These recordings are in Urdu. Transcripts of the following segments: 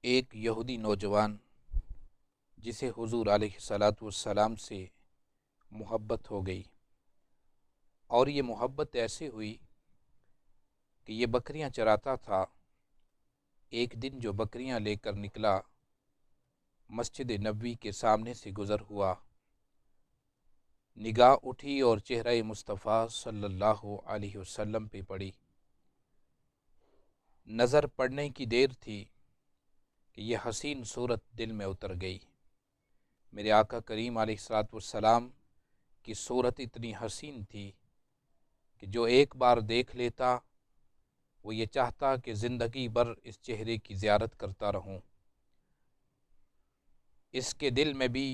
ایک یہودی نوجوان جسے حضور علیہ الصلاۃ والسلام سے محبت ہو گئی، اور یہ محبت ایسے ہوئی کہ یہ بکریاں چراتا تھا۔ ایک دن جو بکریاں لے کر نکلا، مسجد نبوی کے سامنے سے گزر ہوا، نگاہ اٹھی اور چہرہ مصطفیٰ صلی اللہ علیہ وسلم پہ پڑی۔ نظر پڑنے کی دیر تھی کہ یہ حسین صورت دل میں اتر گئی۔ میرے آقا کریم علیہ الصلاۃ والسلام کی صورت اتنی حسین تھی کہ جو ایک بار دیکھ لیتا وہ یہ چاہتا کہ زندگی بھر اس چہرے کی زیارت کرتا رہوں۔ اس کے دل میں بھی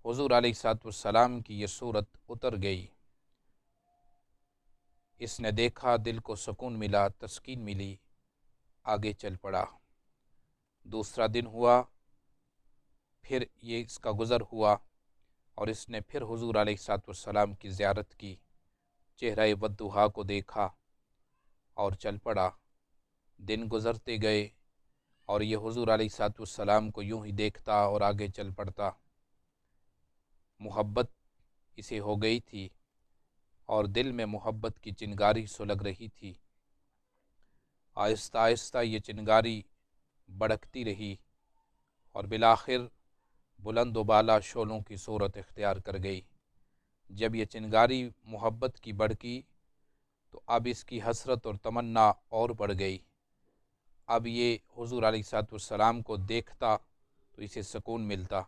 حضور علیہ الصلاۃ والسلام کی یہ صورت اتر گئی۔ اس نے دیکھا، دل کو سکون ملا، تسکین ملی، آگے چل پڑا۔ دوسرا دن ہوا، پھر یہ اس کا گزر ہوا اور اس نے پھر حضور علیہ الصلاۃ والسلام کی زیارت کی، چہرہ والضحیٰ کو دیکھا اور چل پڑا۔ دن گزرتے گئے اور یہ حضور علیہ الصلاۃ والسلام کو یوں ہی دیکھتا اور آگے چل پڑتا۔ محبت اسے ہو گئی تھی اور دل میں محبت کی چنگاری سلگ رہی تھی۔ آہستہ آہستہ یہ چنگاری بڑھتی رہی اور بالآخر بلند و بالا شعلوں کی صورت اختیار کر گئی۔ جب یہ چنگاری محبت کی بڑھتی تو اب اس کی حسرت اور تمنا اور بڑھ گئی۔ اب یہ حضور علیہ الصلاۃ والسلام کو دیکھتا تو اسے سکون ملتا،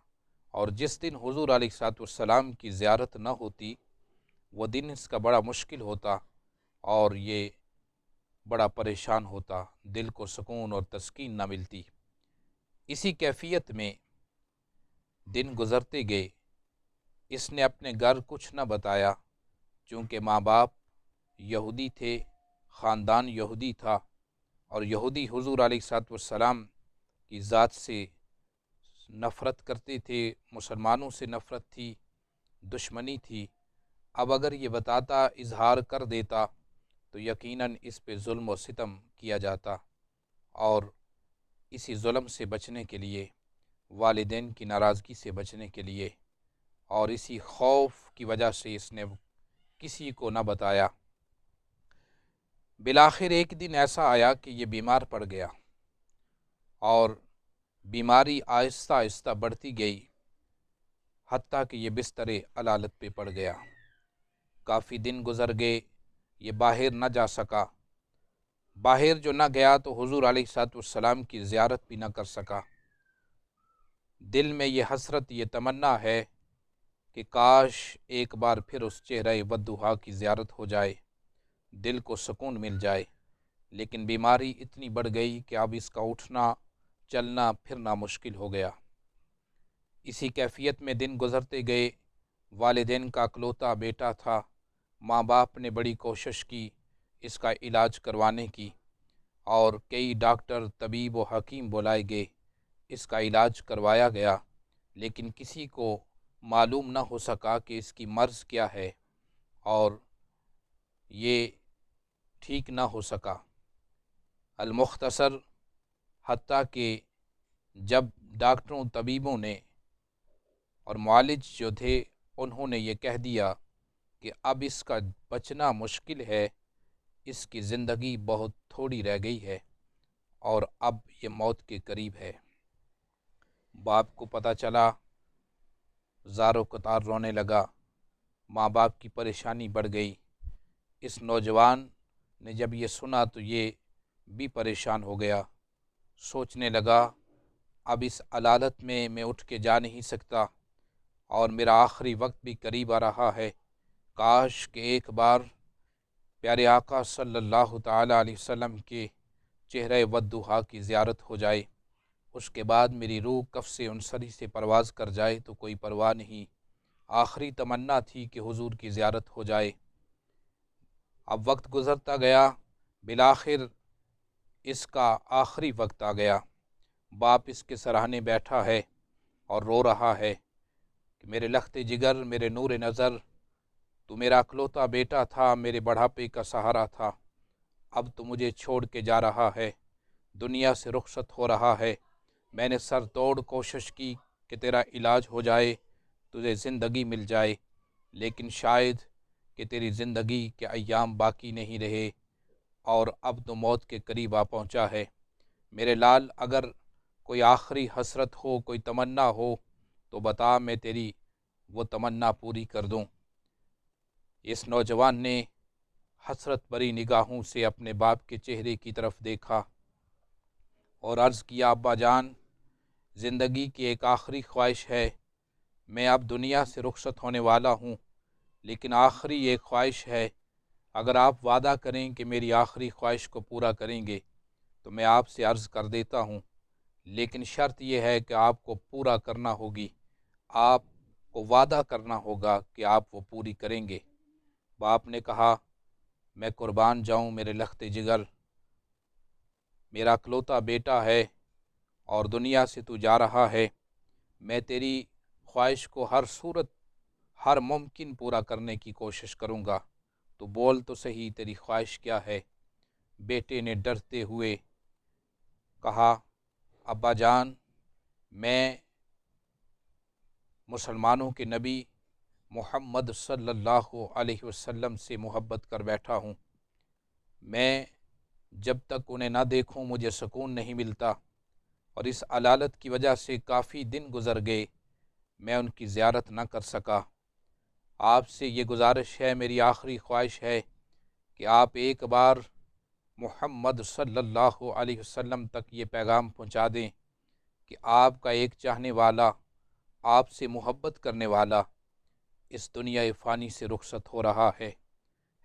اور جس دن حضور علیہ الصلاۃ والسلام کی زیارت نہ ہوتی وہ دن اس کا بڑا مشکل ہوتا اور یہ بڑا پریشان ہوتا، دل کو سکون اور تسکین نہ ملتی۔ اسی کیفیت میں دن گزرتے گئے۔ اس نے اپنے گھر کچھ نہ بتایا، چونکہ ماں باپ یہودی تھے، خاندان یہودی تھا، اور یہودی حضور علیہ الصلاۃ والسلام کی ذات سے نفرت کرتے تھے، مسلمانوں سے نفرت تھی، دشمنی تھی۔ اب اگر یہ بتاتا، اظہار کر دیتا تو یقیناً اس پہ ظلم و ستم کیا جاتا، اور اسی ظلم سے بچنے کے لیے، والدین کی ناراضگی سے بچنے کے لیے، اور اسی خوف کی وجہ سے اس نے کسی کو نہ بتایا۔ بالآخر ایک دن ایسا آیا کہ یہ بیمار پڑ گیا، اور بیماری آہستہ آہستہ بڑھتی گئی، حتیٰ کہ یہ بستر علالت پہ پڑ گیا۔ کافی دن گزر گئے، یہ باہر نہ جا سکا۔ باہر جو نہ گیا تو حضور علیہ الصلاۃ والسلام کی زیارت بھی نہ کر سکا۔ دل میں یہ حسرت، یہ تمنا ہے کہ کاش ایک بار پھر اس چہرہ والضحیٰ کی زیارت ہو جائے، دل کو سکون مل جائے، لیکن بیماری اتنی بڑھ گئی کہ اب اس کا اٹھنا چلنا پھرنا مشکل ہو گیا۔ اسی کیفیت میں دن گزرتے گئے۔ والدین کا اکلوتا بیٹا تھا، ماں باپ نے بڑی کوشش کی اس کا علاج کروانے کی، اور کئی ڈاکٹر، طبیب و حکیم بلائے گئے، اس کا علاج کروایا گیا، لیکن کسی کو معلوم نہ ہو سکا کہ اس کی مرض کیا ہے، اور یہ ٹھیک نہ ہو سکا۔ المختصر، حتیٰ کہ جب ڈاکٹروں، طبیبوں نے اور معالج جو تھے انہوں نے یہ کہہ دیا کہ اب اس کا بچنا مشکل ہے، اس کی زندگی بہت تھوڑی رہ گئی ہے اور اب یہ موت کے قریب ہے۔ باپ کو پتہ چلا، زار و قطار رونے لگا، ماں باپ کی پریشانی بڑھ گئی۔ اس نوجوان نے جب یہ سنا تو یہ بھی پریشان ہو گیا، سوچنے لگا اب اس علالت میں اٹھ کے جا نہیں سکتا، اور میرا آخری وقت بھی قریب آ رہا ہے۔ کاش کہ ایک بار پیارے آقا صلی اللہ تعالی علیہ وسلم کے چہرہ والضحیٰ کی زیارت ہو جائے، اس کے بعد میری روح کف سے انصری سے پرواز کر جائے تو کوئی پرواہ نہیں۔ آخری تمنا تھی کہ حضور کی زیارت ہو جائے۔ اب وقت گزرتا گیا، بالآخر اس کا آخری وقت آ گیا۔ باپ اس کے سراہنے بیٹھا ہے اور رو رہا ہے کہ میرے لخت جگر، میرے نور نظر، تو میرا اکلوتا بیٹا تھا، میرے بڑھاپے کا سہارا تھا، اب تو مجھے چھوڑ کے جا رہا ہے، دنیا سے رخصت ہو رہا ہے۔ میں نے سر توڑ کوشش کی کہ تیرا علاج ہو جائے، تجھے زندگی مل جائے، لیکن شاید کہ تیری زندگی کے ایام باقی نہیں رہے اور اب تو موت کے قریب آ پہنچا ہے۔ میرے لال، اگر کوئی آخری حسرت ہو، کوئی تمنا ہو تو بتا، میں تیری وہ تمنا پوری کر دوں۔ اس نوجوان نے حسرت بری نگاہوں سے اپنے باپ کے چہرے کی طرف دیکھا اور عرض کیا، ابا جان، زندگی کی ایک آخری خواہش ہے، میں اب دنیا سے رخصت ہونے والا ہوں، لیکن آخری ایک خواہش ہے، اگر آپ وعدہ کریں کہ میری آخری خواہش کو پورا کریں گے تو میں آپ سے عرض کر دیتا ہوں، لیکن شرط یہ ہے کہ آپ کو پورا کرنا ہوگی، آپ کو وعدہ کرنا ہوگا کہ آپ وہ پوری کریں گے۔ باپ نے کہا، میں قربان جاؤں میرے لخت جگر، میرا اکلوتا بیٹا ہے اور دنیا سے تو جا رہا ہے، میں تیری خواہش کو ہر صورت، ہر ممکن پورا کرنے کی کوشش کروں گا، تو بول تو صحیح، تیری خواہش کیا ہے؟ بیٹے نے ڈرتے ہوئے کہا، ابا جان، میں مسلمانوں کے نبی محمد صلی اللہ علیہ وسلم سے محبت کر بیٹھا ہوں، میں جب تک انہیں نہ دیکھوں مجھے سکون نہیں ملتا، اور اس علالت کی وجہ سے کافی دن گزر گئے، میں ان کی زیارت نہ کر سکا۔ آپ سے یہ گزارش ہے، میری آخری خواہش ہے کہ آپ ایک بار محمد صلی اللہ علیہ وسلم تک یہ پیغام پہنچا دیں کہ آپ کا ایک چاہنے والا، آپ سے محبت کرنے والا اس دنیا فانی سے رخصت ہو رہا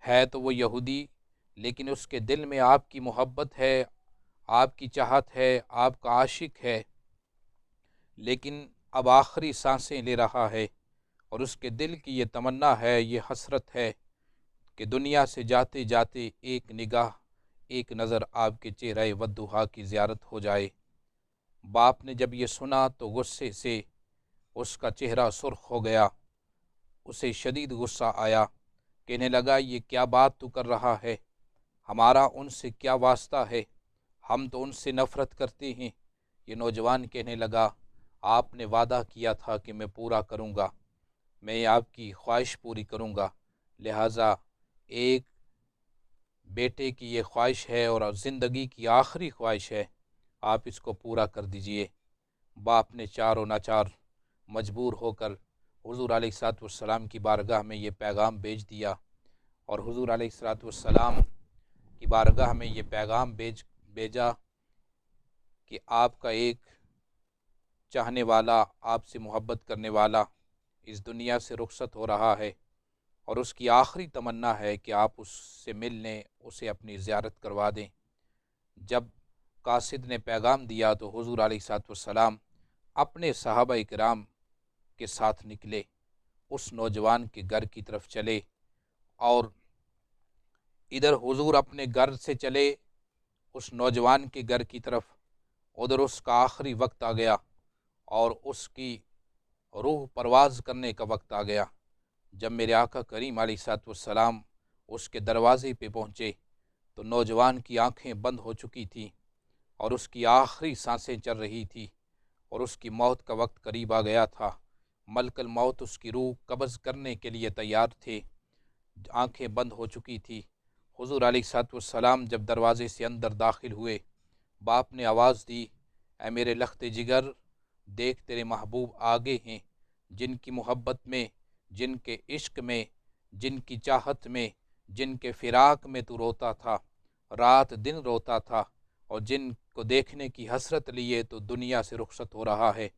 ہے تو وہ یہودی، لیکن اس کے دل میں آپ کی محبت ہے، آپ کی چاہت ہے، آپ کا عاشق ہے، لیکن اب آخری سانسیں لے رہا ہے، اور اس کے دل کی یہ تمنا ہے، یہ حسرت ہے کہ دنیا سے جاتے جاتے ایک نگاہ، ایک نظر آپ کے چہرہ ودھا کی زیارت ہو جائے۔ باپ نے جب یہ سنا تو غصے سے اس کا چہرہ سرخ ہو گیا، اسے شدید غصہ آیا، کہنے لگا، یہ کیا بات تو کر رہا ہے؟ ہمارا ان سے کیا واسطہ ہے؟ ہم تو ان سے نفرت کرتے ہیں۔ یہ نوجوان کہنے لگا، آپ نے وعدہ کیا تھا کہ میں پورا کروں گا، میں آپ کی خواہش پوری کروں گا، لہٰذا ایک بیٹے کی یہ خواہش ہے اور زندگی کی آخری خواہش ہے، آپ اس کو پورا کر دیجئے۔ باپ نے چار و ناچار مجبور ہو کر حضور علیہ الصلوۃ والسلام کی بارگاہ میں یہ پیغام بھیج دیا، اور حضور علیہ الصلوۃ والسلام کی بارگاہ میں یہ پیغام بھیجا کہ آپ کا ایک چاہنے والا، آپ سے محبت کرنے والا اس دنیا سے رخصت ہو رہا ہے، اور اس کی آخری تمنا ہے کہ آپ اس سے مل لیں، اسے اپنی زیارت کروا دیں۔ جب قاصد نے پیغام دیا تو حضور علیہ الصلوۃ والسلام اپنے صحابہ کرام کے ساتھ نکلے، اس نوجوان کے گھر کی طرف چلے، اور ادھر حضور اپنے گھر سے چلے اس نوجوان کے گھر کی طرف، ادھر اس کا آخری وقت آ گیا اور اس کی روح پرواز کرنے کا وقت آ گیا۔ جب میرے آقا کریم علیہ الصلوۃ والسلام اس کے دروازے پہ پہنچے تو نوجوان کی آنکھیں بند ہو چکی تھیں اور اس کی آخری سانسیں چل رہی تھی، اور اس کی موت کا وقت قریب آ گیا تھا۔ ملک الموت اس کی روح قبض کرنے کے لیے تیار تھے، آنکھیں بند ہو چکی تھی۔ حضور علیہ الصلوۃ والسلام جب دروازے سے اندر داخل ہوئے، باپ نے آواز دی، اے میرے لخت جگر، دیکھ تیرے محبوب آگے ہیں، جن کی محبت میں، جن کے عشق میں، جن کی چاہت میں، جن کے فراق میں تو روتا تھا، رات دن روتا تھا، اور جن کو دیکھنے کی حسرت لیے تو دنیا سے رخصت ہو رہا ہے،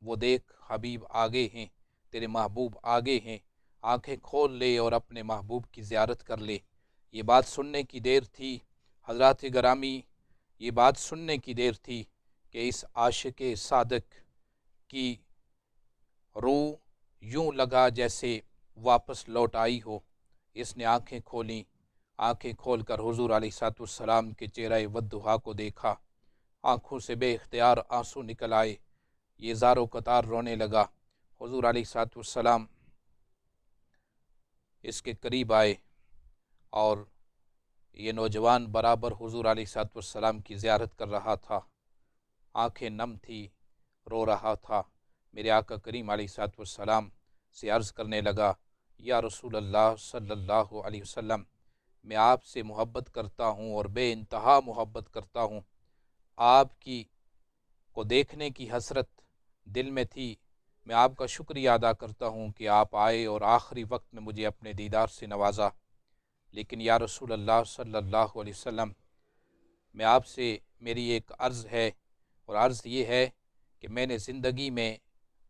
وہ دیکھ حبیب آگے ہیں، تیرے محبوب آگے ہیں، آنکھیں کھول لے اور اپنے محبوب کی زیارت کر لے۔ یہ بات سننے کی دیر تھی حضرات گرامی، یہ بات سننے کی دیر تھی کہ اس عاشق صادق کی روح یوں لگا جیسے واپس لوٹ آئی ہو۔ اس نے آنکھیں کھولیں، آنکھیں کھول کر حضور علیہ الصلوۃ والسلام کے چہرہ ودھا کو دیکھا، آنکھوں سے بے اختیار آنسو نکل آئے، یہ زار و قطار رونے لگا۔ حضور علیہ الصلوۃ والسلام اس کے قریب آئے، اور یہ نوجوان برابر حضور علیہ الصلوۃ والسلام کی زیارت کر رہا تھا، آنکھیں نم تھی، رو رہا تھا۔ میرے آقا کریم علیہ السلام سے عرض کرنے لگا، یا رسول اللہ صلی اللہ علیہ وسلم، میں آپ سے محبت کرتا ہوں اور بے انتہا محبت کرتا ہوں۔ آپ کی کو دیکھنے کی حسرت دل میں تھی۔ میں آپ کا شکریہ ادا کرتا ہوں کہ آپ آئے اور آخری وقت میں مجھے اپنے دیدار سے نوازا، لیکن یا رسول اللہ صلی اللہ علیہ وسلم، میں آپ سے میری ایک عرض ہے، اور عرض یہ ہے کہ میں نے زندگی میں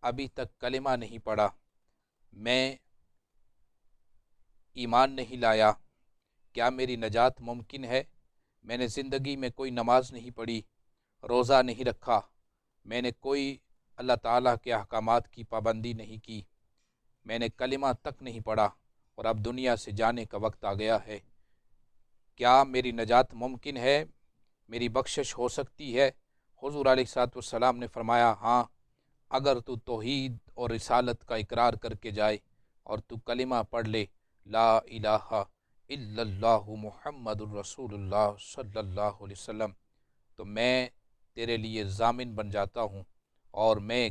ابھی تک کلمہ نہیں پڑھا، میں ایمان نہیں لایا، کیا میری نجات ممکن ہے؟ میں نے زندگی میں کوئی نماز نہیں پڑھی، روزہ نہیں رکھا، میں نے کوئی اللہ تعالیٰ کے احکامات کی پابندی نہیں کی، میں نے کلمہ تک نہیں پڑھا، اور اب دنیا سے جانے کا وقت آ گیا ہے، کیا میری نجات ممکن ہے؟ میری بخشش ہو سکتی ہے؟ حضور علیہ السلام نے فرمایا، ہاں، اگر تو توحید اور رسالت کا اقرار کر کے جائے اور تو کلمہ پڑھ لے، لا الہ الا اللہ محمد الرسول اللہ صلی اللہ علیہ وسلم، تو میں تیرے لیے ضامن بن جاتا ہوں، اور میں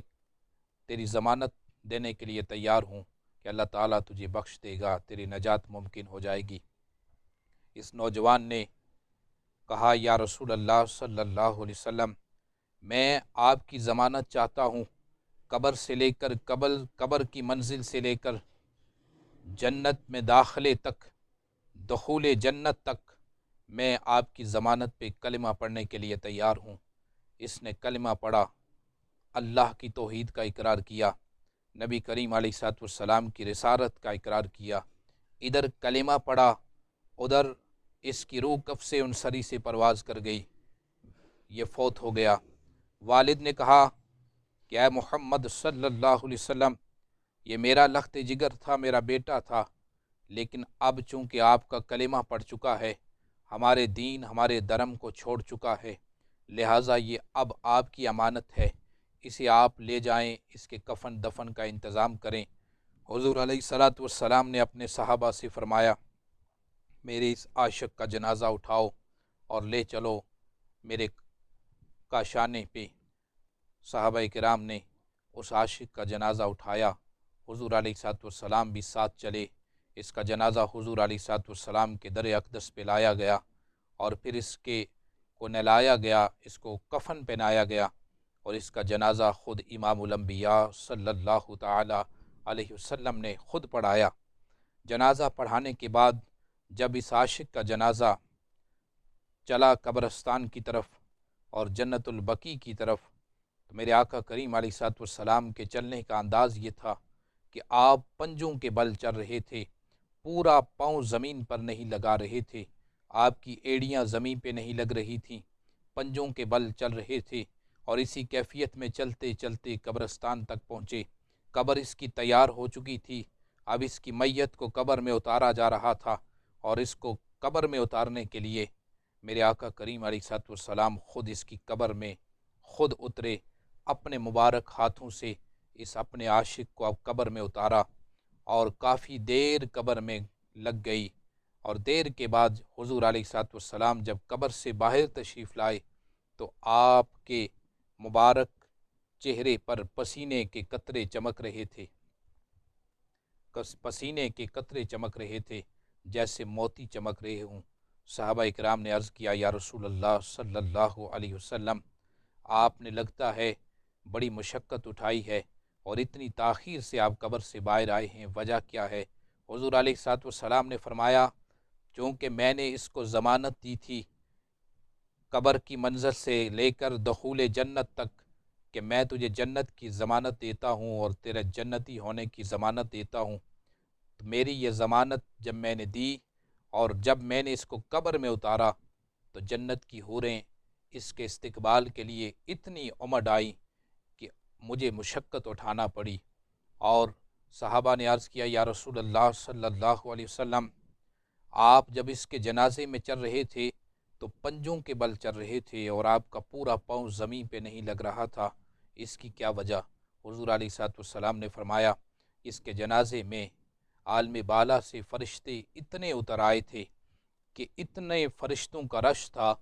تیری ضمانت دینے کے لیے تیار ہوں کہ اللہ تعالیٰ تجھے بخش دے گا، تیری نجات ممکن ہو جائے گی۔ اس نوجوان نے کہا، یا رسول اللہ صلی اللہ علیہ وسلم، میں آپ کی ضمانت چاہتا ہوں، قبر سے لے کر قبر کی منزل سے لے کر جنت میں داخلے تک، دخول جنت تک، میں آپ کی ضمانت پہ کلمہ پڑھنے کے لیے تیار ہوں۔ اس نے کلمہ پڑھا، اللہ کی توحید کا اقرار کیا، نبی کریم علیہ السلام کی رسالت کا اقرار کیا، ادھر کلمہ پڑھا، ادھر اس کی روح کف سے انصری سے پرواز کر گئی، یہ فوت ہو گیا۔ والد نے کہا کہ اے محمد صلی اللہ علیہ وسلم، یہ میرا لخت جگر تھا، میرا بیٹا تھا، لیکن اب چونکہ آپ کا کلمہ پڑھ چکا ہے، ہمارے دین ہمارے دھرم کو چھوڑ چکا ہے، لہٰذا یہ اب آپ کی امانت ہے، اسے آپ لے جائیں، اس کے کفن دفن کا انتظام کریں۔ حضور علیہ السلام نے اپنے صحابہ سے فرمایا، میرے اس عاشق کا جنازہ اٹھاؤ اور لے چلو میرے کاشانے پہ۔ صحابہ کرام نے اس عاشق کا جنازہ اٹھایا، حضور علیہ السلام بھی ساتھ چلے، اس کا جنازہ حضور علیہ السلام کے در اقدس پہ لایا گیا، اور پھر اس کے کو نہلایا گیا، اس کو کفن پہنایا گیا، اور اس کا جنازہ خود امام الانبیاء صلی اللہ تعالی علیہ وسلم نے خود پڑھایا۔ جنازہ پڑھانے کے بعد جب اس عاشق کا جنازہ چلا قبرستان کی طرف اور جنت البقیع کی طرف، تو میرے آقا کریم علیہ السلام کے چلنے کا انداز یہ تھا کہ آپ پنجوں کے بل چل رہے تھے، پورا پاؤں زمین پر نہیں لگا رہے تھے، آپ کی ایڑیاں زمین پہ نہیں لگ رہی تھیں، پنجوں کے بل چل رہے تھے، اور اسی کیفیت میں چلتے چلتے قبرستان تک پہنچے۔ قبر اس کی تیار ہو چکی تھی، اب اس کی میت کو قبر میں اتارا جا رہا تھا، اور اس کو قبر میں اتارنے کے لیے میرے آقا کریم علیہ السلام خود اس کی قبر میں خود اترے، اپنے مبارک ہاتھوں سے اس اپنے عاشق کو اب قبر میں اتارا، اور کافی دیر قبر میں لگ گئی، اور دیر کے بعد حضور علیہ السلام جب قبر سے باہر تشریف لائے تو آپ کے مبارک چہرے پر پسینے کے قطرے چمک رہے تھے، پسینے کے قطرے چمک رہے تھے جیسے موتی چمک رہے ہوں۔ صحابہ اکرام نے عرض کیا، یا رسول اللہ صلی اللہ علیہ وسلم، آپ نے لگتا ہے بڑی مشقت اٹھائی ہے، اور اتنی تاخیر سے آپ قبر سے باہر آئے ہیں، وجہ کیا ہے؟ حضور علیہ السلام نے فرمایا، چونکہ میں نے اس کو ضمانت دی تھی قبر کی منزل سے لے کر دخول جنت تک کہ میں تجھے جنت کی ضمانت دیتا ہوں اور تیرے جنتی ہونے کی ضمانت دیتا ہوں، تو میری یہ ضمانت جب میں نے دی اور جب میں نے اس کو قبر میں اتارا تو جنت کی حوریں اس کے استقبال کے لیے اتنی امڈ آئی کہ مجھے مشقت اٹھانا پڑی۔ اور صحابہ نے عرض کیا، یا رسول اللہ صلی اللہ علیہ وسلم، آپ جب اس کے جنازے میں چل رہے تھے تو پنجوں کے بل چل رہے تھے اور آپ کا پورا پاؤں زمین پہ نہیں لگ رہا تھا، اس کی کیا وجہ؟ حضور علیہ السلام نے فرمایا، اس کے جنازے میں عالم بالا سے فرشتے اتنے اتر آئے تھے کہ اتنے فرشتوں کا رش تھا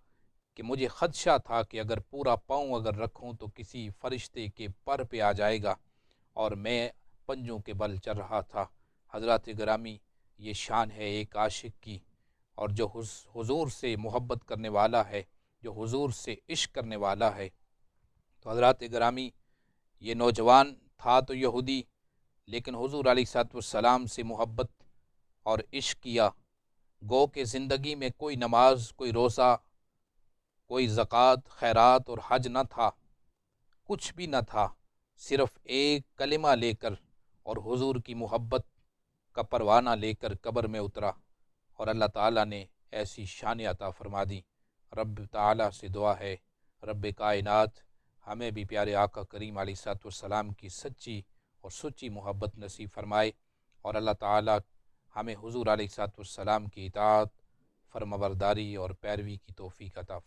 کہ مجھے خدشہ تھا کہ اگر پورا پاؤں اگر رکھوں تو کسی فرشتے کے پر پہ آ جائے گا، اور میں پنجوں کے بل چل رہا تھا۔ حضرات گرامی، یہ شان ہے ایک عاشق کی، اور جو حضور سے محبت کرنے والا ہے، جو حضور سے عشق کرنے والا ہے۔ تو حضرات گرامی، یہ نوجوان تھا تو یہودی، لیکن حضور علیہ السلام سے محبت اور عشق کیا۔ گو کہ زندگی میں کوئی نماز، کوئی روزہ، کوئی زکوٰۃ، خیرات اور حج نہ تھا، کچھ بھی نہ تھا، صرف ایک کلمہ لے کر اور حضور کی محبت کا پروانہ لے کر قبر میں اترا، اور اللہ تعالیٰ نے ایسی شان عطا فرما دی۔ رب تعالیٰ سے دعا ہے، رب کائنات ہمیں بھی پیارے آقا کریم علیہ السلام کی سچی اور سچی محبت نصیب فرمائے، اور اللہ تعالیٰ ہمیں حضور علیہ السلام کی اطاعت، فرمانبرداری اور پیروی کی توفیق عطا فرمائے۔